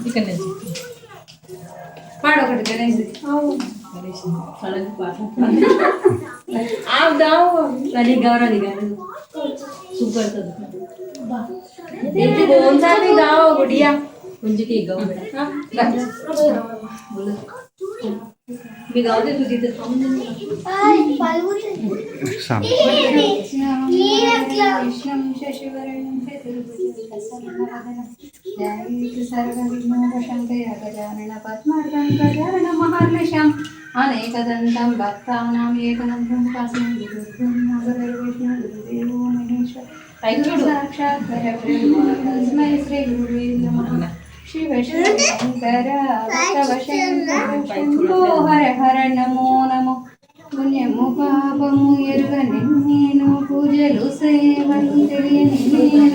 ఇక్కడ పాడు ఒకటి గణేష్ गौरव सुपर गाओ गुड़िया मुझे की गाओ मी गावते तुझी तर कृष्णं शशिवर्णं सर्वविघ्नोपशान्तये गजानन पद्मार्गं गजानन महार्निशम् अनेकदन्तं भक्तानाम् एकदन्तं उपास्महे गुरुर्ब्रह्मा गुरुर्विष्णुः गुरुर्देवो महेश्वरः साक्षात् परब्रह्म तस्मै श्री गुरुवे नमः शिव शंकर शंभो हर हर नमो नमो पुण्यमु पापमु एरुगनि नेनु पूजलु सेवलु తెలియని